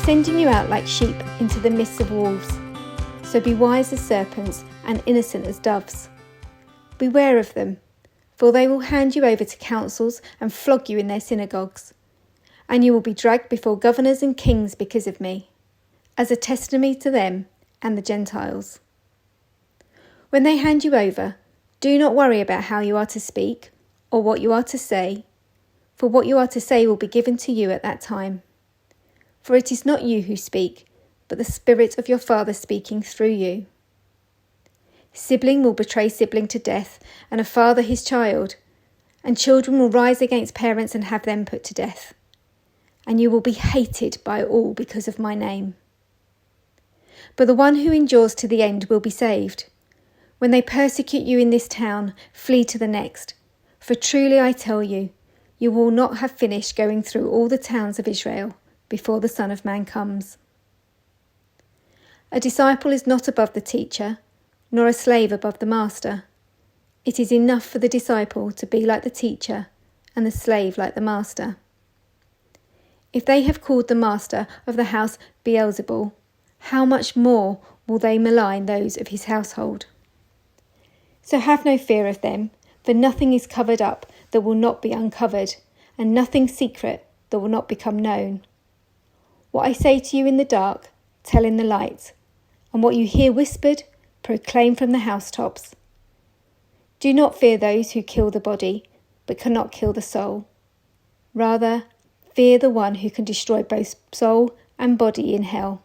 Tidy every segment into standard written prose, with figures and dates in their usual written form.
sending you out like sheep into the midst of wolves. So be wise as serpents and innocent as doves. Beware of them, for they will hand you over to councils and flog you in their synagogues. And you will be dragged before governors and kings because of me, as a testimony to them and the Gentiles. When they hand you over, do not worry about how you are to speak or what you are to say, for what you are to say will be given to you at that time. For it is not you who speak, but the Spirit of your Father speaking through you. Sibling will betray sibling to death, and a father his child, and children will rise against parents and have them put to death. And you will be hated by all because of my name. But the one who endures to the end will be saved. When they persecute you in this town, flee to the next. For truly I tell you, you will not have finished going through all the towns of Israel before the Son of Man comes. A disciple is not above the teacher, nor a slave above the master. It is enough for the disciple to be like the teacher, and the slave like the master. If they have called the master of the house Beelzebul, how much more will they malign those of his household? So have no fear of them, for nothing is covered up that will not be uncovered, and nothing secret that will not become known. What I say to you in the dark, tell in the light, and what you hear whispered, proclaim from the housetops. Do not fear those who kill the body, but cannot kill the soul. Rather, fear the one who can destroy both soul and body in hell.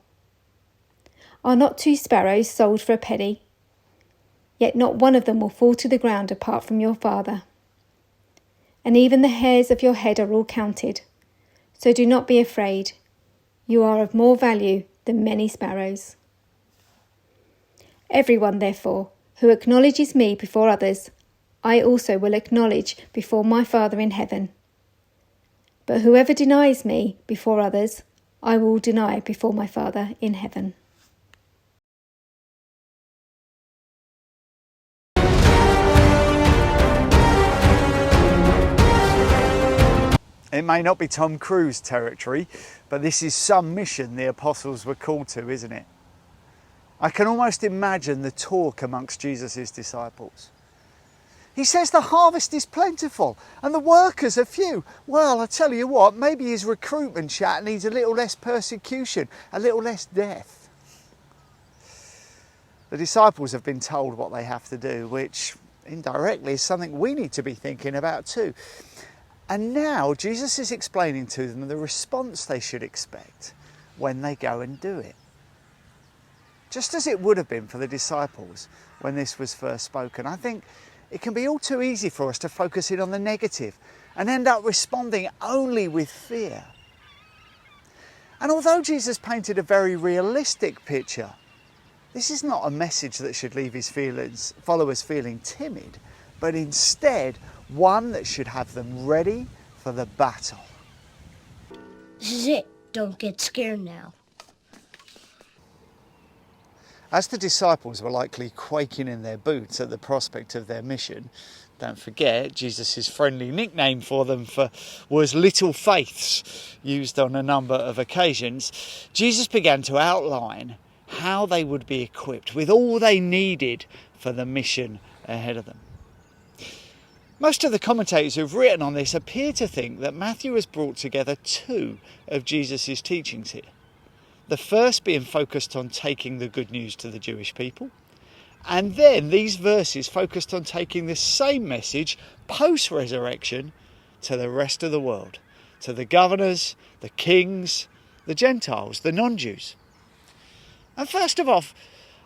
Are not 2 sparrows sold for a penny? Yet not one of them will fall to the ground apart from your Father. And even the hairs of your head are all counted. So do not be afraid. You are of more value than many sparrows. Everyone, therefore, who acknowledges me before others, I also will acknowledge before my Father in heaven. But whoever denies me before others, I will deny before my Father in heaven. It may not be Tom Cruise territory, but this is some mission the apostles were called to, isn't it? I can almost imagine the talk amongst Jesus' disciples. He says the harvest is plentiful and the workers are few. Well, I tell you what, maybe his recruitment chat needs a little less persecution, a little less death. The disciples have been told what they have to do, which indirectly is something we need to be thinking about too. And now Jesus is explaining to them the response they should expect when they go and do it. Just as it would have been for the disciples when this was first spoken. I think it can be all too easy for us to focus in on the negative and end up responding only with fear. And although Jesus painted a very realistic picture, this is not a message that should leave his followers feeling timid, but instead one that should have them ready for the battle. This is it. Don't get scared now. As the disciples were likely quaking in their boots at the prospect of their mission, don't forget Jesus' friendly nickname for them was Little Faiths, used on a number of occasions. Jesus began to outline how they would be equipped with all they needed for the mission ahead of them. Most of the commentators who've written on this appear to think that Matthew has brought together 2 of Jesus' teachings here. The first being focused on taking the good news to the Jewish people, and then these verses focused on taking the same message post-resurrection to the rest of the world, to the governors, the kings, the Gentiles, the non-Jews. And first of all,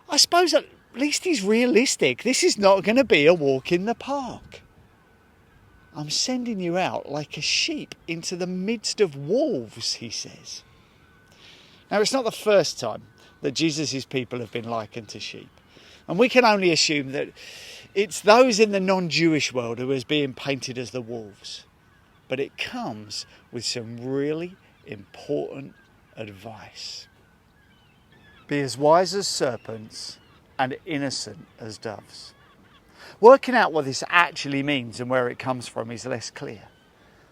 I suppose at least he's realistic. This is not going to be a walk in the park. I'm sending you out like a sheep into the midst of wolves, he says. Now, it's not the first time that Jesus' people have been likened to sheep. And we can only assume that it's those in the non-Jewish world who is being painted as the wolves. But it comes with some really important advice. Be as wise as serpents and innocent as doves. Working out what this actually means and where it comes from is less clear.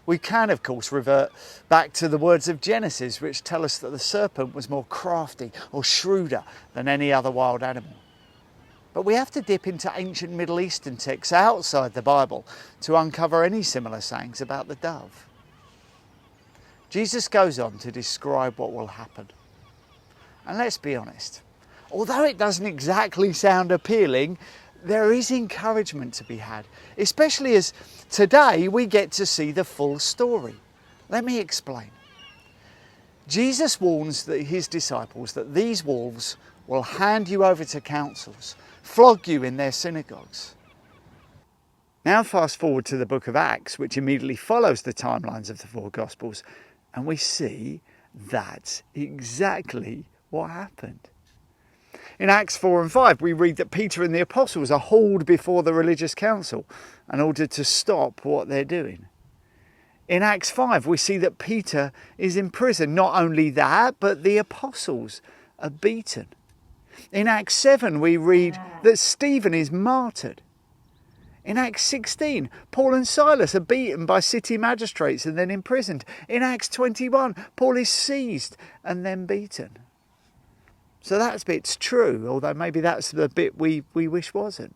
We can, of course, revert back to the words of Genesis, which tell us that the serpent was more crafty or shrewder than any other wild animal. But we have to dip into ancient Middle Eastern texts outside the Bible to uncover any similar sayings about the dove. Jesus goes on to describe what will happen. And let's be honest, although it doesn't exactly sound appealing, there is encouragement to be had, especially as today we get to see the full story. Let me explain. Jesus warns his disciples that these wolves will hand you over to councils, flog you in their synagogues. Now fast forward to the book of Acts, which immediately follows the timelines of the four Gospels, and we see that's exactly what happened. In Acts 4 and 5, we read that Peter and the apostles are hauled before the religious council and ordered to stop what they're doing. In Acts 5, we see that Peter is in prison. Not only that, but the apostles are beaten. In Acts 7, we read that Stephen is martyred. In Acts 16, Paul and Silas are beaten by city magistrates and then imprisoned. In Acts 21, Paul is seized and then beaten. So that bit's true, although maybe that's the bit we wish wasn't.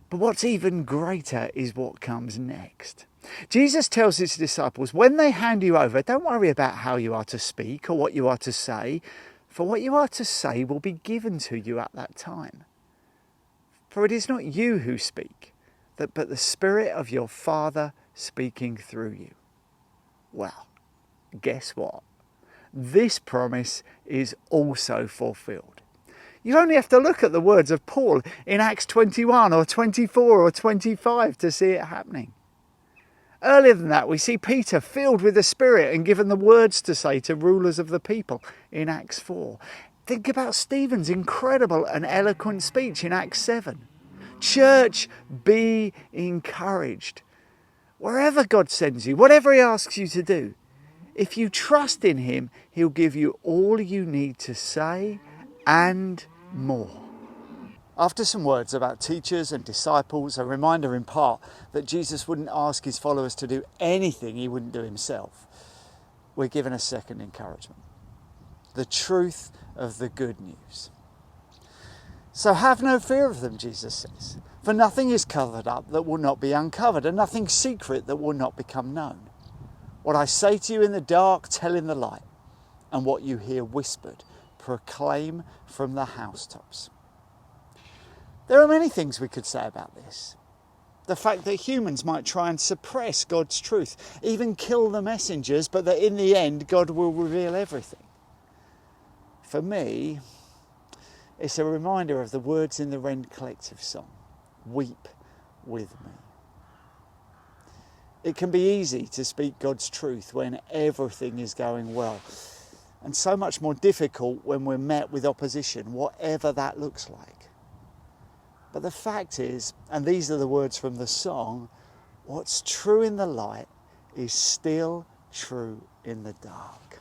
But what's even greater is what comes next. Jesus tells his disciples, when they hand you over, don't worry about how you are to speak or what you are to say, for what you are to say will be given to you at that time. For it is not you who speak, but the Spirit of your Father speaking through you. Well, guess what? This promise is also fulfilled. You only have to look at the words of Paul in Acts 21 or 24 or 25 to see it happening. Earlier than that, we see Peter filled with the Spirit and given the words to say to rulers of the people in Acts 4. Think about Stephen's incredible and eloquent speech in Acts 7. Church, be encouraged. Wherever God sends you, whatever he asks you to do, if you trust in him, he'll give you all you need to say and more. After some words about teachers and disciples, a reminder in part that Jesus wouldn't ask his followers to do anything he wouldn't do himself, we're given a second encouragement. The truth of the good news. So have no fear of them, Jesus says, for nothing is covered up that will not be uncovered, and nothing secret that will not become known. What I say to you in the dark, tell in the light, and what you hear whispered, proclaim from the housetops. There are many things we could say about this. The fact that humans might try and suppress God's truth, even kill the messengers, but that in the end God will reveal everything. For me, it's a reminder of the words in the Rend Collective song, Weep with me. It can be easy to speak God's truth when everything is going well, and so much more difficult when we're met with opposition, whatever that looks like. But the fact is, and these are the words from the song, what's true in the light is still true in the dark.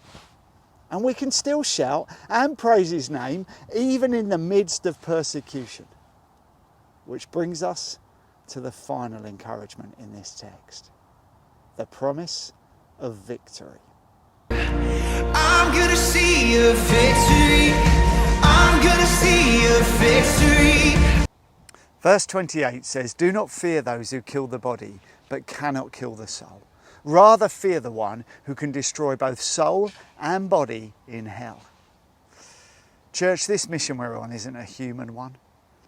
And we can still shout and praise his name even in the midst of persecution. Which brings us to the final encouragement in this text. The promise of victory. I'm gonna see a victory. I'm gonna see a victory. Verse 28 says, do not fear those who kill the body, but cannot kill the soul. Rather fear the one who can destroy both soul and body in hell. Church, this mission we're on isn't a human one.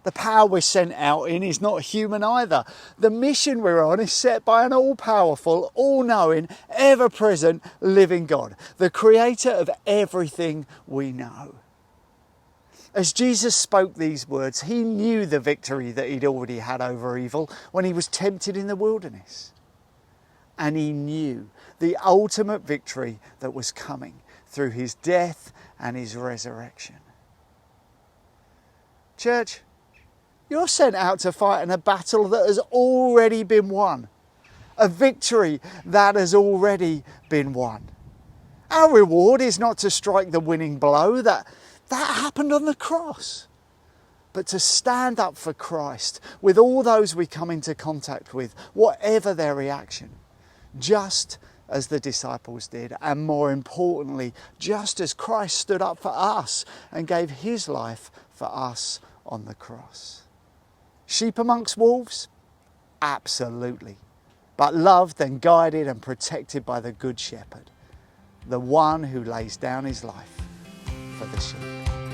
The power we're sent out in is not human either. The mission we're on is set by an all-powerful, all-knowing, ever-present, living God, the creator of everything we know. As Jesus spoke these words, he knew the victory that he'd already had over evil when he was tempted in the wilderness. And he knew the ultimate victory that was coming through his death and his resurrection. Church, you're sent out to fight in a battle that has already been won. A victory that has already been won. Our reward is not to strike the winning blow that happened on the cross, but to stand up for Christ with all those we come into contact with, whatever their reaction. just as the disciples did, and more importantly, just as Christ stood up for us and gave his life for us on the cross. Sheep amongst wolves? Absolutely. But loved and guided and protected by the Good Shepherd, the one who lays down his life for the sheep.